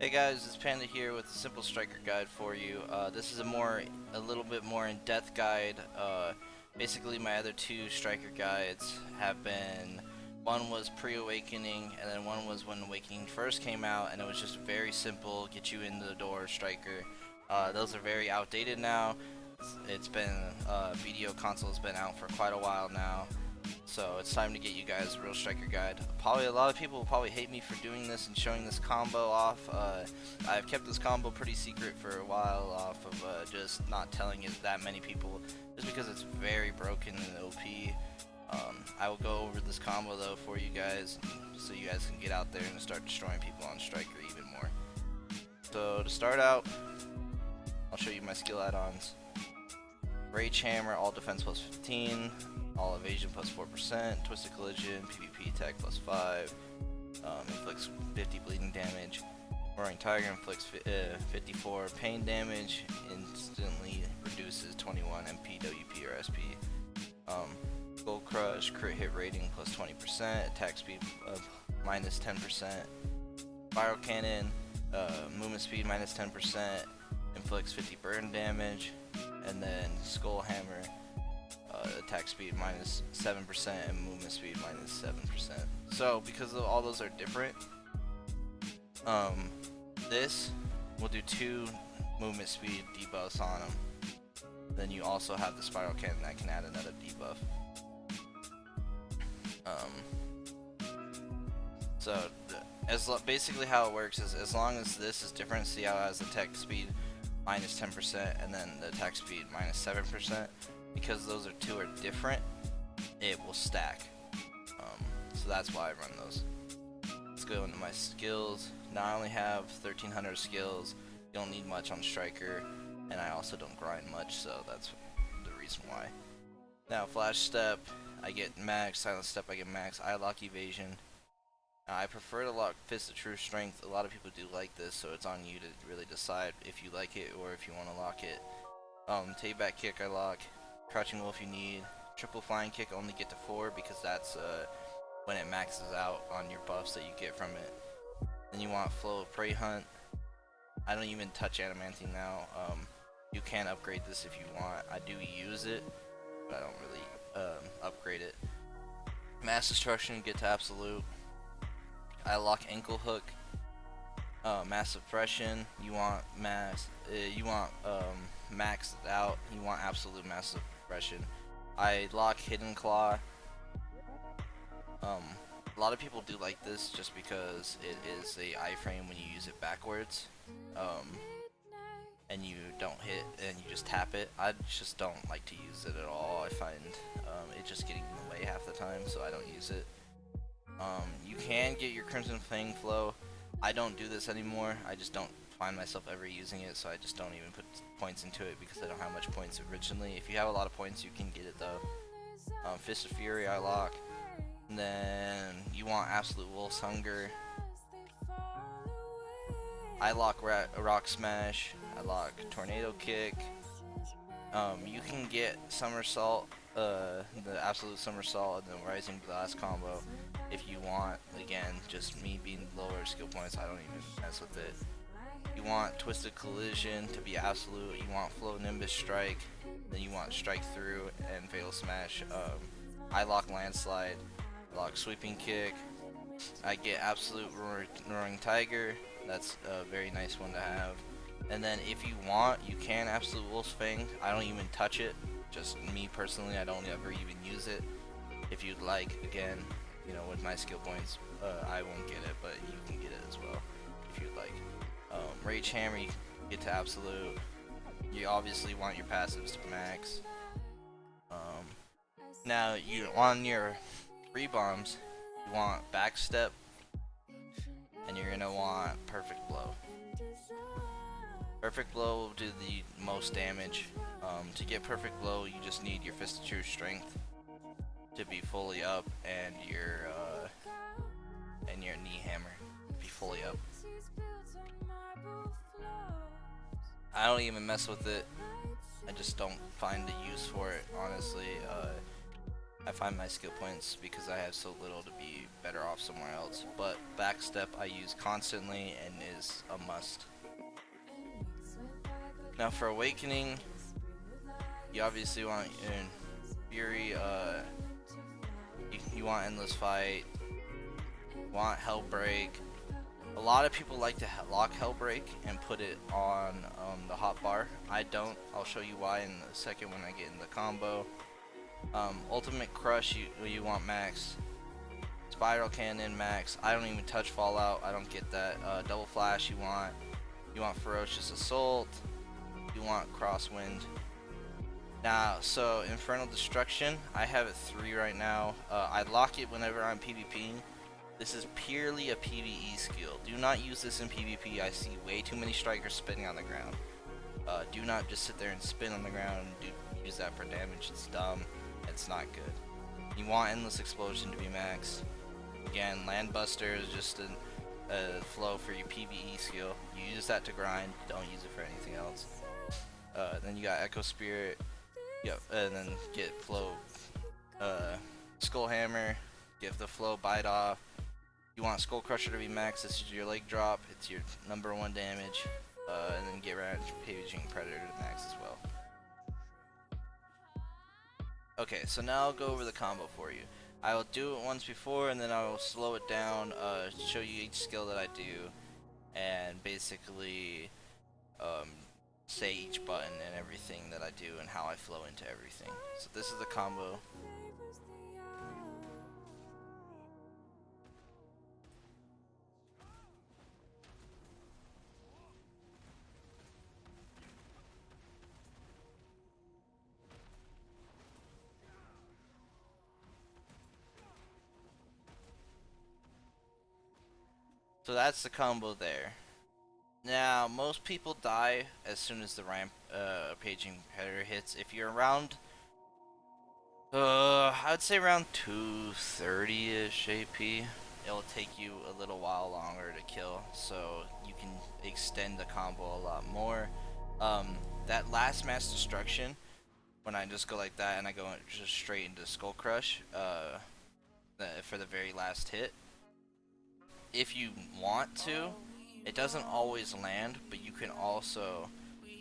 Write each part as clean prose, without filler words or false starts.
Hey guys, it's Panda here with a simple striker guide for you. This is a little bit more in-depth guide. Basically, my other two striker guides have been, one was pre-awakening, and then one was when awakening first came out, and it was just very simple, get you into the door striker. Those are very outdated now. It's been video console has been out for quite a while now. So it's time to get you guys a real striker guide. Probably a lot of people will probably hate me for doing this and showing this combo off. I've kept this combo pretty secret for a while off of just not telling it that many people, just because it's very broken and OP. I will go over this combo though for you guys, so you guys can get out there and start destroying people on striker even more. So to start out, I'll show you my skill add-ons. Rage Hammer, all defense plus 15, all evasion plus 4%, twisted collision, PvP attack plus 5, inflicts 50 bleeding damage. Roaring Tiger inflicts 54 pain damage, instantly reduces 21 MP, WP, or SP. Gold Crush, crit hit rating plus 20%, attack speed minus 10%. Spiral Cannon, movement speed minus 10%, inflicts 50 burn damage. And then Skull Hammer, attack speed minus 7% and movement speed minus 7%. So because all those are different, this will do 2 movement speed debuffs on them. Then you also have the Spiral Cannon that can add another debuff. Basically how it works is, as long as this is different, see how it has attack speed minus 10% and then the attack speed minus 7%, because those two are different, it will stack. So that's why I run those. Let's go into my skills. Now I only have 1300 skills. You don't need much on striker, and I also don't grind much, so that's the reason why. Now Flash Step, I get max. Silent Step, I get max. I lock Evasion. I prefer to lock Fist of True Strength. A lot of people do like this, so it's on you to really decide if you like it or if you want to lock it. Take back kick I lock. Crouching Wolf you need. Triple Flying Kick only get to 4 because that's when it maxes out on your buffs that you get from it. Then you want Flow of Prey Hunt. I don't even touch Adamantine now. You can upgrade this if you want. I do use it, but I don't really upgrade it. Mass Destruction get to Absolute. I lock Ankle Hook. Mass Suppression, you want maxed out. You want absolute mass suppression. I lock Hidden Claw. A lot of people do like this just because it is a iframe when you use it backwards, and you don't hit and you just tap it. I just don't like to use it at all. I find it just getting in the way half the time, so I don't use it. You can get your Crimson Fang flow. I don't do this anymore. I just don't find myself ever using it, so I just don't even put points into it because I don't have much points originally. If you have a lot of points, you can get it though. Fist of Fury I lock. And then you want Absolute Wolf's Hunger. I lock Rock Smash. I lock Tornado Kick. You can get Somersault, the Absolute Somersault and the Rising Blast combo if you want. Again, just me being lower skill points, I don't even mess with it. You want Twisted Collision to be absolute. You want Flow Nimbus Strike. Then you want Strike Through and Fatal Smash. I lock Landslide. I lock Sweeping Kick. I get Absolute Roaring Tiger. That's a very nice one to have. And then if you want, you can Absolute Wolf's Fang. I don't even touch it. Just me personally, I don't ever even use it. If you'd like, again, you know, with my skill points, I won't get it, but you can get it as well if you'd like. Rage Hammer, you can get to absolute. You obviously want your passives to max. Now, you on your free bombs, you want Backstep, and you're gonna want Perfect Blow. Perfect Blow will do the most damage. To get Perfect Blow, you just need your Fist of True Strength to be fully up, and your Knee Hammer to be fully up. I don't even mess with it. I just don't find the use for it, honestly. I find my skill points because I have so little to be better off somewhere else. But backstep I use constantly and is a must. Now for awakening, you obviously want in Fury, you want Endless Fight, want Hellbreak. A lot of people like to lock Hellbreak and put it on the hotbar. I don't. I'll show you why in a second when I get in the combo. Ultimate Crush, you want max. Spiral Cannon max. I don't even touch Fallout. I don't get that. Double Flash, you want Ferocious Assault. You want Crosswind. Now, so Infernal Destruction, I have it 3 right now. I lock it whenever I'm PvPing. This is purely a PvE skill. Do not use this in PvP. I see way too many strikers spinning on the ground. Do not just sit there and spin on the ground and use that for damage. It's dumb. It's not good. You want Endless Explosion to be max. Again, Land Buster is just a flow for your PvE skill. You use that to grind. Don't use it for anything else. Then you got Echo Spirit. Yep, and then get flow. Skull Hammer. Give the flow bite off. You want Skull Crusher to be max. This is your leg drop. It's your #1 damage. And then get Rampaging Predator to max as well. Okay, so now I'll go over the combo for you. I will do it once before, and then I will slow it down, show you each skill that I do, and basically say each button and everything that I do and how I flow into everything. So this is the combo. So that's the combo there. Now, most people die as soon as the Rampaging Predator hits. If you're around, I would say around 230-ish AP, it'll take you a little while longer to kill, so you can extend the combo a lot more. That last Mass Destruction, when I just go like that and I go just straight into Skull Crush, for the very last hit, if you want to, it doesn't always land, but you can also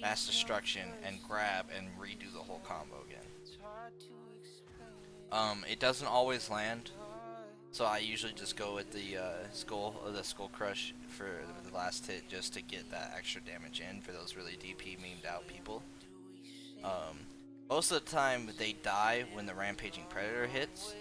Mass Destruction and grab and redo the whole combo again. It doesn't always land, so I usually just go with the Skull Crush for the last hit just to get that extra damage in for those really DP memed out people. Most of the time they die when the Rampaging Predator hits.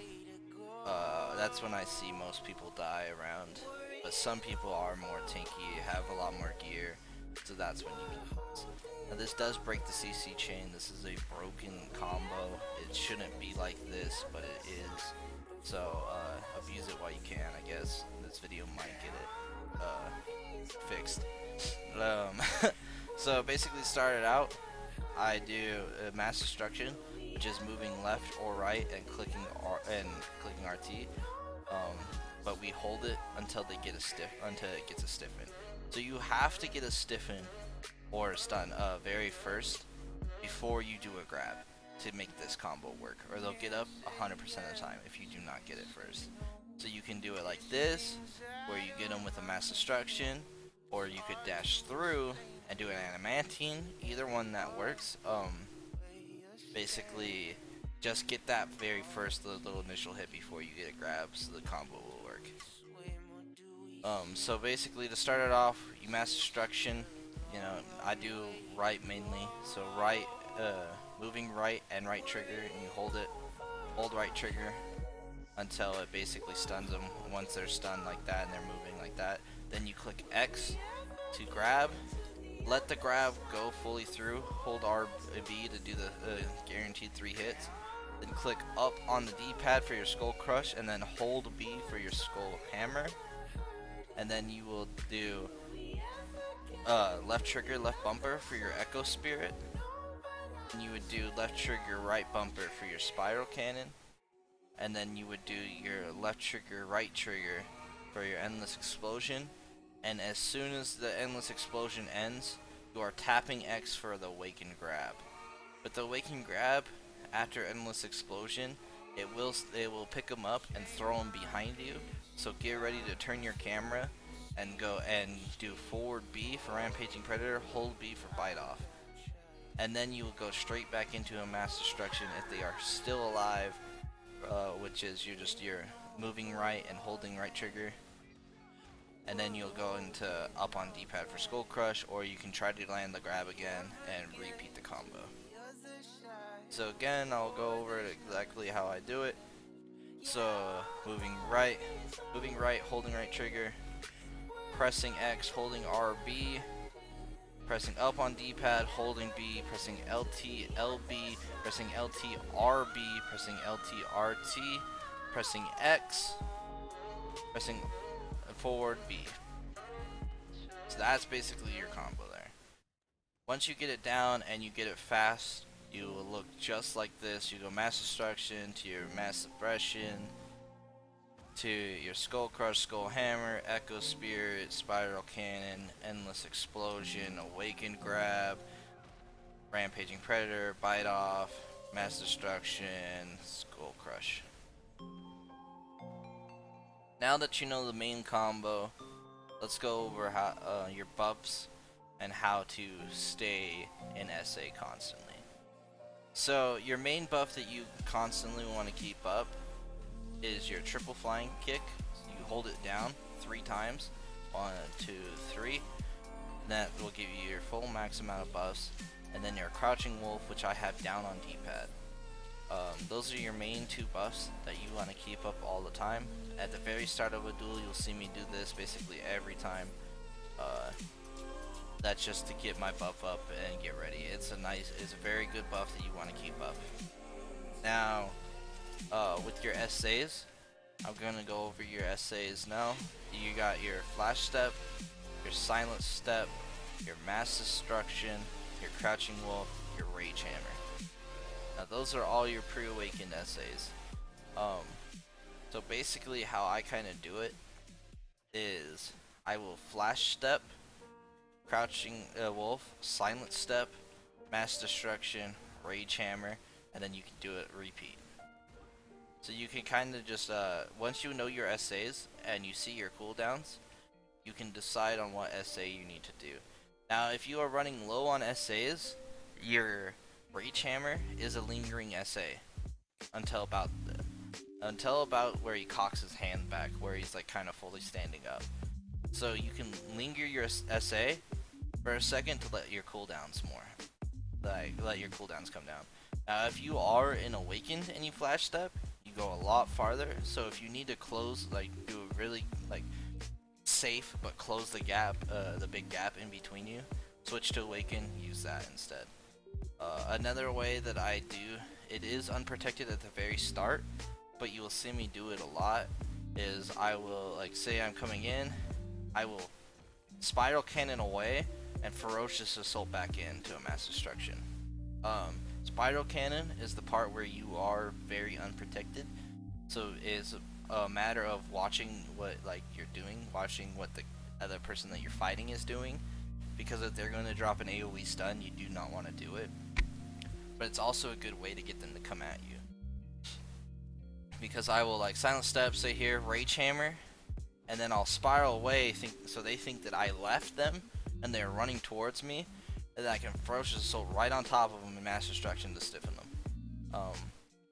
That's when I see most people die around. But some people are more tanky, have a lot more gear, so that's when you can use. Now this does break the CC chain. This is a broken combo. It shouldn't be like this, but it is. So abuse it while you can, I guess. This video might get it fixed. So basically started out, I do a Mass Destruction, which is moving left or right and clicking RT. But we hold it until it gets a stiffen. So you have to get a stiffen or a stun very first before you do a grab to make this combo work, or they'll get up 100% of the time if you do not get it first. So you can do it like this, where you get them with a Mass Destruction, or you could dash through and do an Adamantine. Either one that works. Basically, just get that very first little initial hit before you get a grab, so the combo will work. So basically, to start it off, you Mass Destruction. You know, I do right mainly. So right, moving right and right trigger, and you hold right trigger until it basically stuns them. Once they're stunned like that and they're moving like that, then you click X to grab. Let the grab go fully through. Hold RB to do the guaranteed 3 hits. Then click up on the D-pad for your Skull Crush, and then hold B for your Skull Hammer. And then you will do left trigger, left bumper for your Echo Spirit. And you would do left trigger, right bumper for your Spiral Cannon. And then you would do your left trigger, right trigger for your Endless Explosion. And as soon as the Endless Explosion ends, you are tapping X for the Awaken Grab. But the Awaken Grab, after Endless Explosion, it will pick them up and throw them behind you. So get ready to turn your camera and go and do forward B for Rampaging Predator, hold B for Bite Off. And then you will go straight back into a mass destruction if they are still alive, which is you're moving right and holding right trigger. And then you'll go into up on D-pad for Skull Crush, or you can try to land the grab again and repeat the combo. So again, I'll go over exactly how I do it. So moving right, holding right trigger, pressing X, holding RB, pressing up on D-pad, holding B, pressing LT, LB, pressing LT, RB, pressing LT, RT, pressing X, pressing forward B. So that's basically your combo there. Once you get it down and you get it fast, you will look just like this. You go Mass Destruction to your Mass Suppression to your Skull Crush, Skull Hammer, Echo Spirit, Spiral Cannon, Endless Explosion, Awakened Grab, Rampaging Predator, Bite Off, Mass Destruction, Skull Crush. Now that you know the main combo, let's go over how your buffs and how to stay in SA constantly. So your main buff that you constantly want to keep up is your triple flying kick. So you hold it down 3 times, 1, 2, 3. That will give you your full max amount of buffs. And then your crouching wolf, which I have down on D-pad. Those are your main 2 buffs that you want to keep up all the time. At the very start of a duel, you'll see me do this basically every time. That's just to get my buff up and get ready. It's a very good buff that you want to keep up. Now, with your essays, I'm gonna go over your essays now. You got your flash step, your silent step, your mass destruction, your crouching wolf, your rage hammer. Now those are all your pre-awakened essays. So basically how I kind of do it is I will flash step, crouching wolf, silent step, mass destruction, rage hammer, and then you can do it repeat. So you can kind of just once you know your essays and you see your cooldowns, you can decide on what essay you need to do. Now if you are running low on essays, your rage hammer is a lingering essay until about where he cocks his hand back, where he's like kind of fully standing up. So you can linger your essay for a second to let your cooldowns let your cooldowns come down. Now if you are in awakened and you flash step, you go a lot farther. So if you need to close, do a really safe but close the gap, the big gap in between you, switch to awaken, use that instead. Another way that I do it is unprotected at the very start, but you will see me do it a lot, is I will say I'm coming in, I will spiral cannon away and ferocious assault back into a mass destruction. Spiral cannon is the part where you are very unprotected, so it's a matter of watching what you're doing, watching what the other person that you're fighting is doing, because if they're going to drop an AoE stun, you do not want to do it. But it's also a good way to get them to come at you, because I will silent step, say here, rage hammer, and then I'll spiral away, so they think that I left them and they're running towards me, and then I can ferocious assault right on top of them and mass destruction to stiffen them.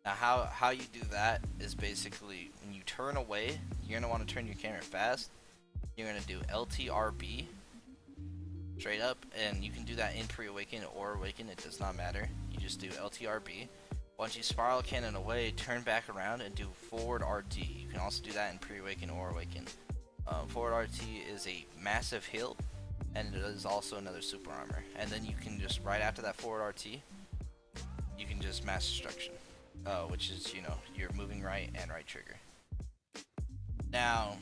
Now how you do that is basically when you turn away, you're gonna want to turn your camera fast. You're gonna do LTRB straight up, and you can do that in pre-awaken or awaken, it does not matter. You just do LTRB. Once you spiral cannon away, turn back around and do forward RT. You can also do that in pre-awaken or awaken. Forward RT is a massive heal, and it is also another super armor. And then you can just, right after that forward RT, you can just mass destruction, which is, you're moving right and right trigger. Now,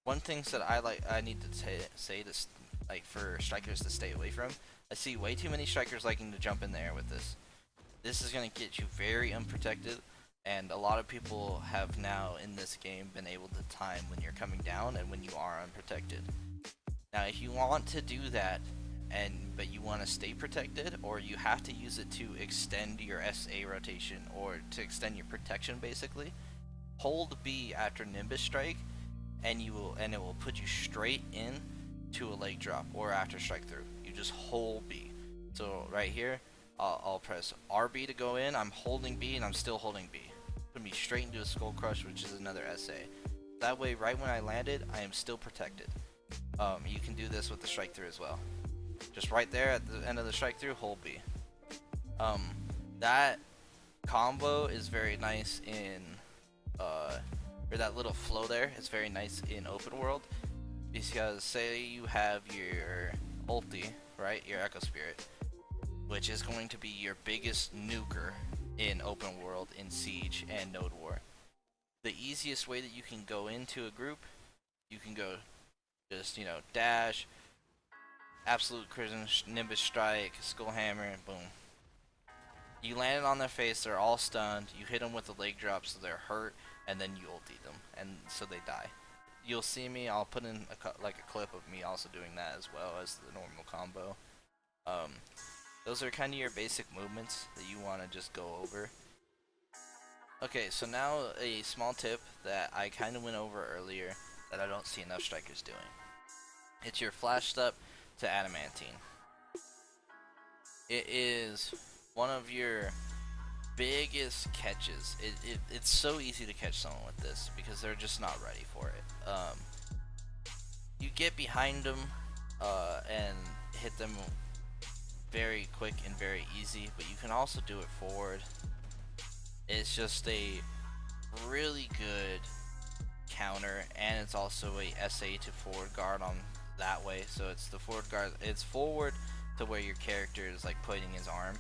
one thing that I need to say this, for strikers to stay away from, I see way too many strikers liking to jump in the air with this. This is going to get you very unprotected, and a lot of people have now in this game been able to time when you're coming down and when you are unprotected. Now if you want to do that, but you want to stay protected, or you have to use it to extend your SA rotation or to extend your protection basically. Hold B after Nimbus Strike, and it will put you straight in to a leg drop or after strike through. You just hold B. So right here, I'll press RB to go in. I'm holding B and I'm still holding B. Put me straight into a Skull Crush, which is another SA. That way, right when I landed, I am still protected. You can do this with the strike through as well. Just right there at the end of the strike through, hold B. That combo is very nice in, or that little flow there is very nice in open world, because say you have your ulti, right, your Echo Spirit, which is going to be your biggest nuker in open world, in Siege, and Node War. The easiest way that you can go into a group, you can go just, dash, Absolute Crimson, Nimbus Strike, Skull Hammer, and boom. You land it on their face, they're all stunned, you hit them with a leg drop so they're hurt, and then you ulti them, and so they die. You'll see me, I'll put in a clip of me also doing that as well as the normal combo. Those are kind of your basic movements that you want to just go over. Okay, so now a small tip that I kind of went over earlier that I don't see enough strikers doing. It's your flash step to Adamantine. It is one of your biggest catches. It's so easy to catch someone with this because they're just not ready for it. You get behind them and hit them very quick and very easy, but you can also do it forward. It's just a really good counter, and it's also a SA to forward guard on that way. So it's the forward guard, it's forward to where your character is like pointing his arm.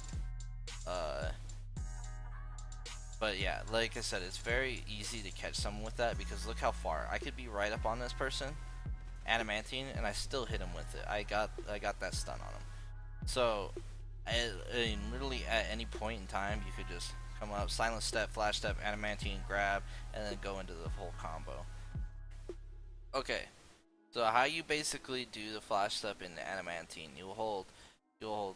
But yeah, like I said, it's very easy to catch someone with that because look how far I could be right up on this person, Adamantine, and I still hit him with it. I got that stun on him. So, literally at any point in time, you could just come up, silent step, flash step, Adamantine, grab, and then go into the full combo. Okay, so how you basically do the flash step in the Adamantine, you'll hold your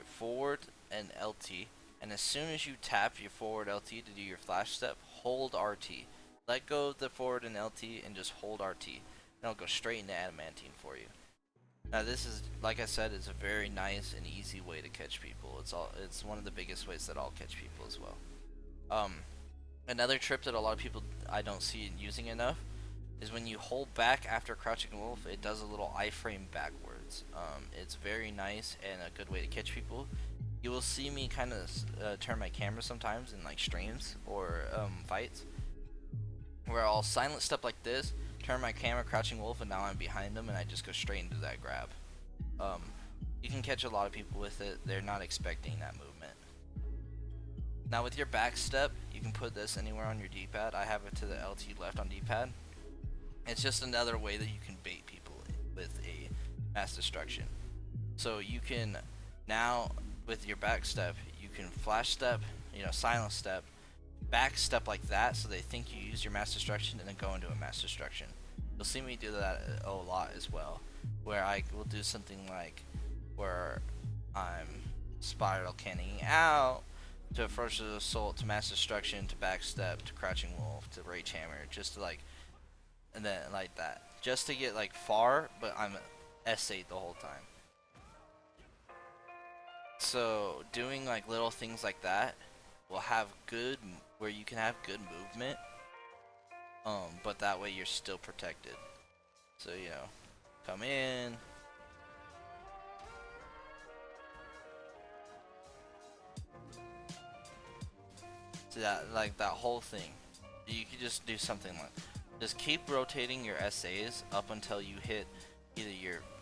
forward and LT, and as soon as you tap your forward LT to do your flash step, hold RT. Let go of the forward and LT and just hold RT. And it'll go straight into Adamantine for you. Now this is, like I said, is a very nice and easy way to catch people. It's one of the biggest ways that I'll catch people as well. Another trip that a lot of people I don't see using enough is when you hold back after crouching wolf, it does a little iframe backwards. It's very nice and a good way to catch people. You will see me kind of turn my camera sometimes in like streams or fights, where I'll silent step like this, turn my camera, crouching wolf, and now I'm behind them and I just go straight into that grab. You can catch a lot of people with it. They're not expecting that movement. Now with your back step, you can put this anywhere on your D-pad. I have it to the LT left on D-pad. It's just another way that you can bait people with a mass destruction. So you can now, with your back step, you can flash step, silent step, back step like that, so they think you use your mass destruction and then go into a mass destruction. You'll see me do that a lot as well, where I will do something like where I'm spiral canning out to first assault to mass destruction to back step to crouching wolf to rage hammer, just to like, and then like that, just to get like far, but I'm S8 the whole time. So doing like little things like that will have where you can have good movement, but that way you're still protected. So come in, so that whole thing, you could just do something like, just keep rotating your SAs up until you hit either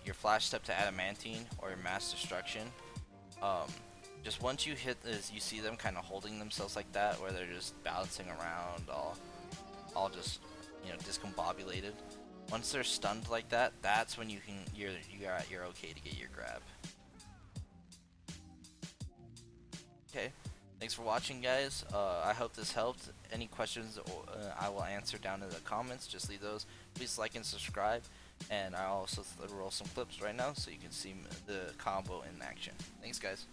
your flash step to Adamantine or your mass destruction. Just once you hit this, you see them kind of holding themselves like that, where they're just bouncing around, all just discombobulated. Once they're stunned like that, that's when you're okay to get your grab. Okay, thanks for watching, guys. I hope this helped. Any questions I will answer down in the comments. Just leave those. Please like and subscribe. and I also roll some clips right now so you can see the combo in action. Thanks, guys.